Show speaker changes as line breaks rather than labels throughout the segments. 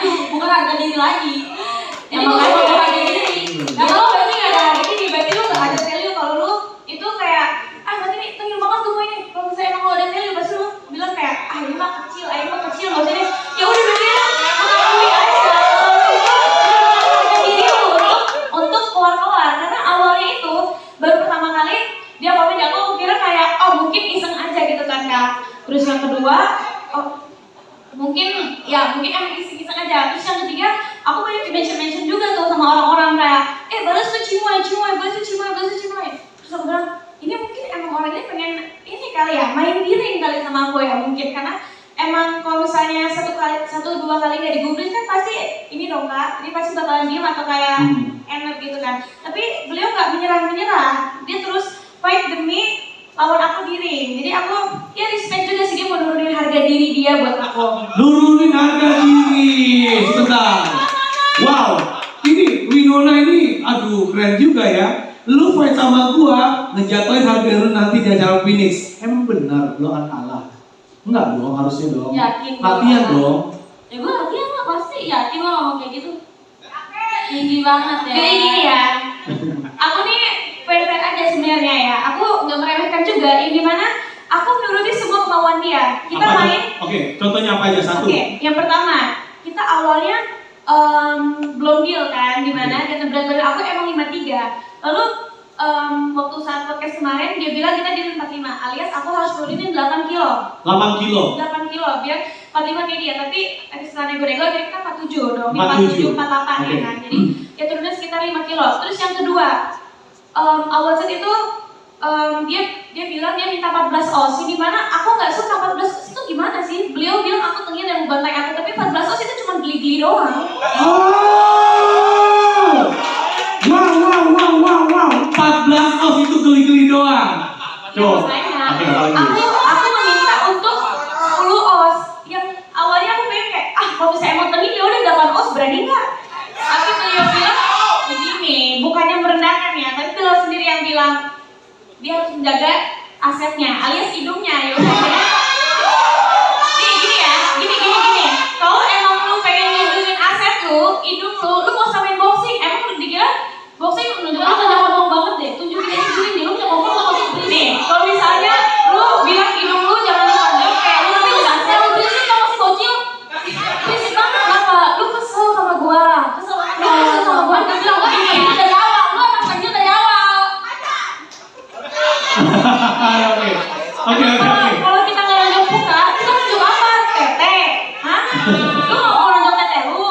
bukan harga diri lagi. Jadi kalau bukan harga diri, nah kalau berarti nggak ada harga diri, berarti lu nggak ada value. Kalau lu itu kayak, berarti nih tinggi banget gue ini. Kalau misalnya emang lu ada value, pasti lu bilang kayak, ini mah kecil, nggak usah deh. Ya udah berarti mengakui aja. Harga diri lu untuk keluar-keluar, karena awalnya itu baru pertama kali dia komen di aku kira kayak, mungkin iseng aja gitu kan Kak. Terus yang kedua, mungkin emang iseng aja. Terus yang ketiga, aku banyak di-mention juga tuh sama orang-orang kayak, balas tuh cimoy. Terus aku bilang, ini mungkin emang orangnya pengen ini kali ya, main giring kali sama aku ya mungkin. Karena emang kalau misalnya satu dua kali gak digubris kan pasti ini dong Kak, dia pasti bakalan diem atau kayak enak gitu kan. Tapi beliau gak menyerah, dia terus fight demi lawan aku giring. Jadi aku ya respect juga sih, dia mau nurunin harga diri dia buat aku.
Nurunin harga diri, sebentar. Wow, ini Winona ini, aduh keren juga ya. Lu fight sama gua, ngejatuhin harga lu nanti di acara finish. Emang benar lu akan kalah? Enggak dong, harusnya dong.
Yakin.
Latihan dong.
Ya gue latihan lah, pasti yakin lo ngomong kayak gitu. Tinggi banget ya. Jadi gini ya, aku nih fair-fair aja sebenarnya ya. Aku nggak meremehkan juga, yang dimana aku menuruti semua kemauan dia. Kita
apa
main.
Oke, contohnya apa aja satu?
Oke, yang pertama, kita awalnya belum deal kan, dimana dan berat-berat aku emang 53. Lalu waktu saat podcast kemarin dia bilang kita di 45, alias aku harus turunin 8 kilo.
8 kilo.
8 kilo biar 45 kayak dia, tapi setelah nego-nego jadi kita 47 dong,
47,
48 ya kan. Jadi ya turunnya sekitar 5 kilo. Terus yang kedua, awal saat itu dia bilang dia minta 14 oz, di mana aku nggak suka 14 oz itu gimana sih? Beliau bilang aku tengil dan membantai aku, tapi 14 oz itu cuma geli-geli doang.
Wow. 14 oz itu geli-geli doang.
Coba. Aku meminta untuk 10 oz. Yang awalnya aku pengen kayak, kalau misalnya emang tengil ya udah 8 oz berani nggak? Tapi beliau bilang begini, bukannya merendahkan ya, tapi beliau sendiri yang bilang dia harus menjaga asetnya, alias hidungnya ya udah. Gini. Kalau emang lu pengen ngelindungin aset lu, hidung lu mau samain boxing, emang lu dikira boxing menunjukkan lu jangan ngomong banget deh, tunjukin aja sendiri nih, lu jangan ngomong sama boxing. Nih, kalau misalnya lu bilang hidung lu jangan dipanjang kayak lu masih aset, lu berisik kan masih bocil. Berisik banget, kenapa? Lu kesel sama gua, dia bilang begini, dari awal, lu anak kecil dari awal.
Oke.
Kalau kita nggak nonjok muka, kita nonjok apa? Tete? Hah? Lu nggak mau nonjok tete lu?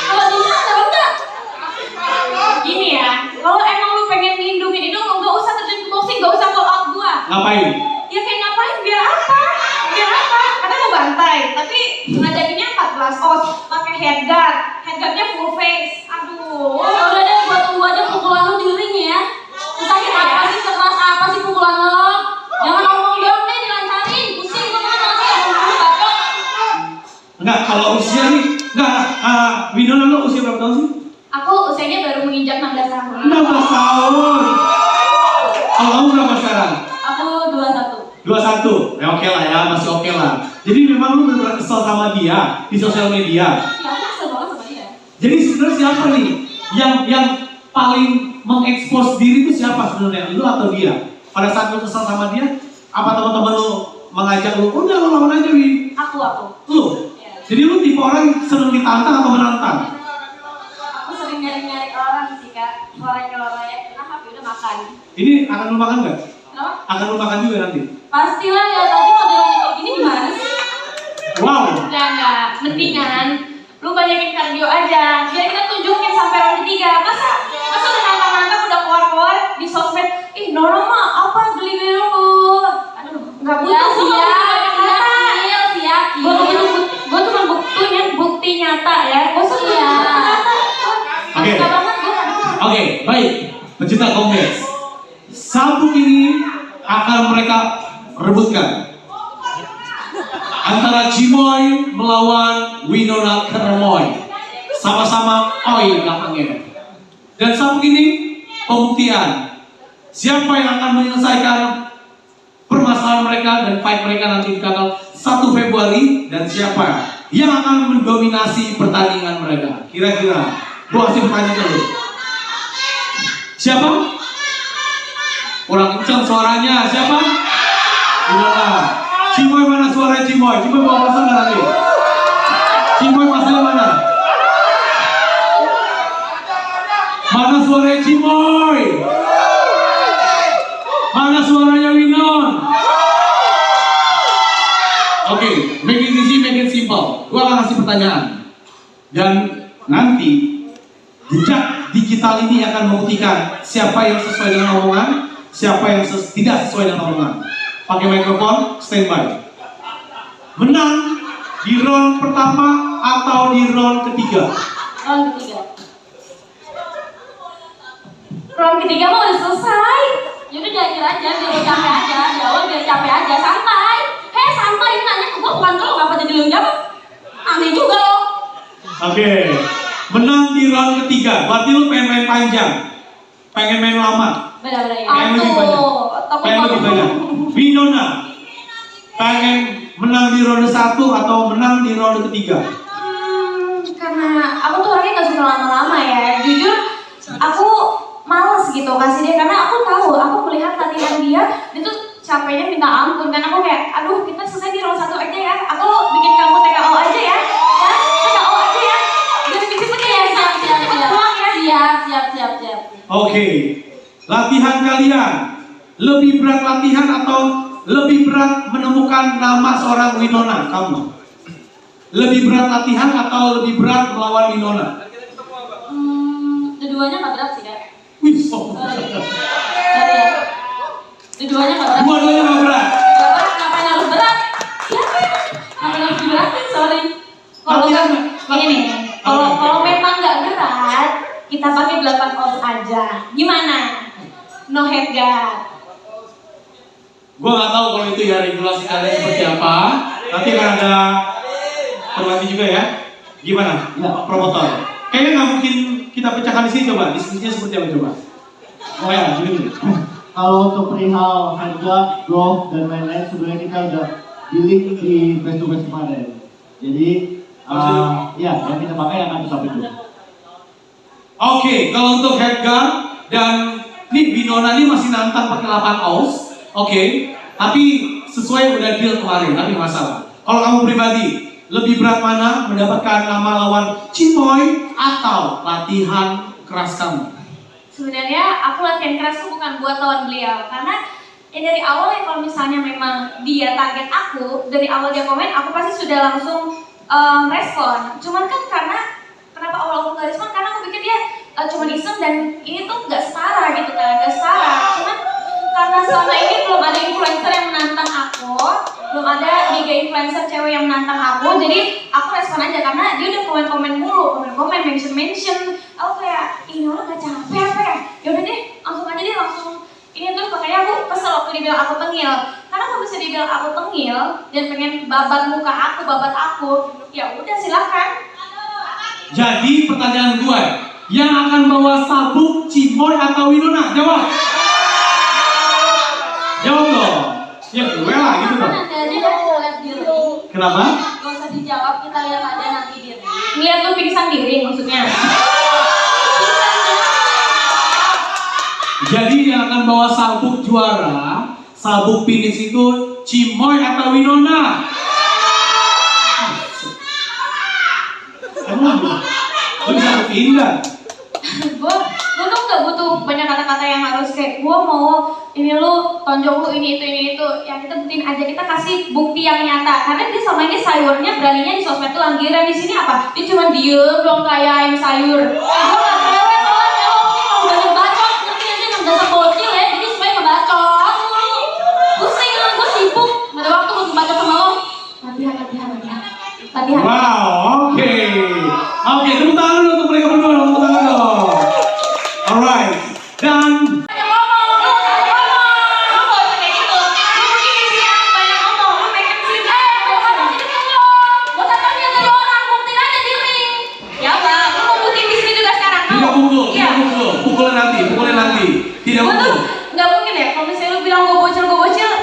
Kalau bisa ada enggak? Gini ya, kalau emang lu pengen ngelindungin hidung, nggak usah terjun ke boxing, nggak usah call out gua.
Ngapain?
Ya kayak ngapain? Biar apa? Karena mau bantai, tapi ngajakinnya 14 oz, pakai headguardnya full face. Aduh. Udah deh, gua tunggu aja pukulan lu di ring ya. Sakit apa sih, sekeras apa sih pukulan lo? Jangan ngomong doang deh, dilancarin. Pusing gue mana sih, ngomong bacot.
Enggak, kalau usia nih, Winona lo usia berapa tahun sih?
Aku usianya baru menginjak 16 tahun.
16 tahun. Kalau kamu berapa sekarang?
Aku 21.
21, ya oke lah ya, masih oke lah. Jadi memang lu benar-benar kesel sama dia di sosial media.
Ya aku kesel banget sama dia.
Jadi sebenarnya siapa nih yang paling mengekspos diri itu siapa sebenarnya? Lu atau dia? Pada saat lu kesel sama dia, apa teman-teman lu mengajak lu, udah lu lawan aja Wi?
Aku.
Lu?
Ya.
Jadi lu tipe orang yang seneng ditantang atau menantang?
Aku sering nyari-nyari orang sih Kak. Orang-orang kenapa udah makan.
Ini akan lu makan nggak?
Kenapa?
Akan lu makan juga nanti?
Pastilah ya, tadi modelannya kayak gini gimana sih?
Wow.
Enggak. Mendingan lu banyakin kardio aja. Biar kita tunjukin sampai round ketiga. Masa udah nantang-nantang udah keluar-keluar di sosmed. Nora mah apa geli-geli lu? Aduh, enggak butuh sih ya. Gue cuma bukti nyata ya. Gue suka nyata.
Oke, baik. Pecinta Komdes. Sabuk ini akan mereka rebutkan antara Cimoy melawan Winona Kermoy, sama-sama oi belakangnya. Dan sabuk ini pembuktian siapa yang akan menyelesaikan permasalahan mereka dan fight mereka nanti di tanggal 1 1 Februari dan siapa yang akan mendominasi pertandingan mereka? Kira-kira, gua kasih pertanyaan dulu. Siapa? Kurang kencang suaranya, siapa? Winona. Cimoy mana suaranya Cimoy? Cimoy bawa pasang nggak nanti? Cimoy pasangnya mana? Mana suaranya Cimoy? Mana suaranya Winon? Oke, make it easy, make it simple. Gua akan kasih pertanyaan. Dan nanti jejak digital ini akan membuktikan siapa yang sesuai dengan omongan, siapa yang tidak sesuai dengan omongan. Pakai mikrofon, standby. Menang di round pertama atau di round ketiga?
Round ketiga. Round ketiga mah udah selesai. Yaudah jajir aja, biar capek aja. Jawab biar capek aja, santai. Santai, ini nanya ke gua bukan lo, ngapa jadi lo yang jawab? Aneh juga lo.
Oke, menang di round ketiga. Berarti lu pengen main panjang, pengen main lama.
Benar-benar ya.
Pengen lebih banyak. Pengen lebih banyak. Winona, pengen menang di ronde 1 atau menang di ronde ketiga?
Karena aku tuh orangnya gak suka lama-lama ya. Jujur, aku males gitu kasih dia karena aku tahu, aku melihat latihan dia tuh capeknya minta ampun. Karena aku kayak, aduh kita selesai di round 1 aja ya. Aku bikin kamu TKO aja ya. TKO aja ya. Biar bikin aja ya. Siap.
Oke, latihan kalian lebih berat latihan atau lebih berat menemukan nama seorang Winona? Kamu lebih berat latihan atau lebih berat melawan Winona?
Keduanya gak berat sih, Kak.
Wih,
Keduanya gak berat.
dua-duanya gak berat.
Ngapain harus berat? Ngapain harus diberatin? Sorry. Kalau ini, kalau memang nggak berat, kita pakai 8 ounce aja. Gimana? No head guard.
Gue nggak tahu kalau itu ya regulasi kalian seperti apa. Nanti akan ada perwakilan juga ya. Gimana? Ya, promotor. Kayaknya nggak mungkin kita pecahkan di sini, coba diskusinya seperti apa coba. Oh ya, gini.
Kalau untuk perihal harga, golf dan lain-lain sebenarnya kita udah dealing di face to face kemarin. Jadi ya yang kita pakai akan tetap itu.
Oke, kalau untuk head guard dan nih Winona ini masih nantang pakai 8 ounce. Oke, tapi sesuai udah deal kemarin, tapi masalah. Kalau kamu pribadi, lebih berat mana mendapatkan nama lawan Cimoy atau latihan keras kamu?
Sebenarnya aku latihan keras tuh bukan buat lawan beliau, karena ya dari awal ya kalau misalnya memang dia target aku, dari awal dia komen, aku pasti sudah langsung respon. Cuman kan karena kenapa awal aku gak respon? Karena aku pikir dia cuma iseng dan ini tuh gak setara gitu kan, gak setara. Cuman karena selama ini belum ada influencer yang menantang aku, belum ada 3 influencer cewek yang menantang aku, jadi aku respon aja karena dia udah komen-komen mulu, komen-komen, mention. Aku kayak, ini orang gak capek apa ya? Yaudah deh, langsung aja deh, langsung ini terus makanya aku kesel waktu dibilang aku tengil. Karena kalau bisa dibilang aku tengil dan pengen babat muka aku, babat aku, ya udah silakan.
Jadi pertanyaan gue, yang akan bawa sabuk Cimoy atau Winona? Jawab. Jawab dong. Ya gue lah gitu dong.
Nanti aja kita lihat diri.
Kenapa?
Gak usah dijawab, kita lihat aja nanti diri. Lihat tuh pingsan diri maksudnya.
Jadi yang akan bawa sabuk juara, sabuk finish itu Cimoy atau Winona? Emang lu bisa berpindah?
Gue tuh gak butuh banyak kata-kata yang harus kayak gue mau ini lu tonjok lu ini itu yang kita buktiin aja, kita kasih bukti yang nyata karena dia selama ini sayurnya beraninya di sosmed tuh anggiran. Di sini apa? Dia cuma diem dong kayak ayam sayur. Gue gak cerewet kalau banyak bacot, ngerti aja yang dasar bocil ya, jadi semuanya ngebacot mulu. Pusing lah, gue sibuk, gak ada waktu untuk bacot sama lo. Latihan.
Wow, oke, tepuk tangan dulu untuk mereka berdua, tepuk tangan dong. Alright, dan pukulin nanti, tidak pukul.
Nggak mungkin ya, kalau misalnya lu bilang gue bocil,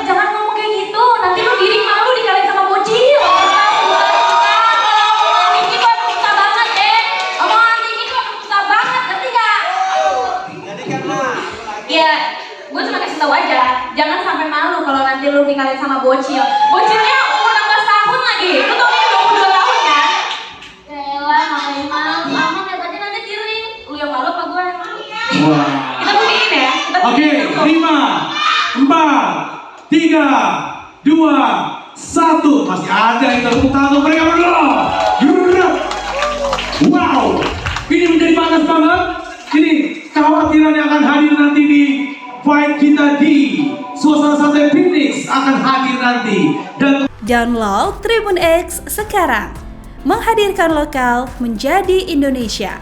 jangan ngomong kayak gitu. Nanti lu diri malu dikalahin sama bocil.
Ada itu tepuk tangan untuk mereka berdua. Gila. Wow, ini menjadi panas banget. Ini kekhawatiran yang akan hadir nanti di fight kita di Suasana Santai Phoenix akan hadir nanti. Dan
Download Tribun X sekarang, menghadirkan lokal menjadi Indonesia.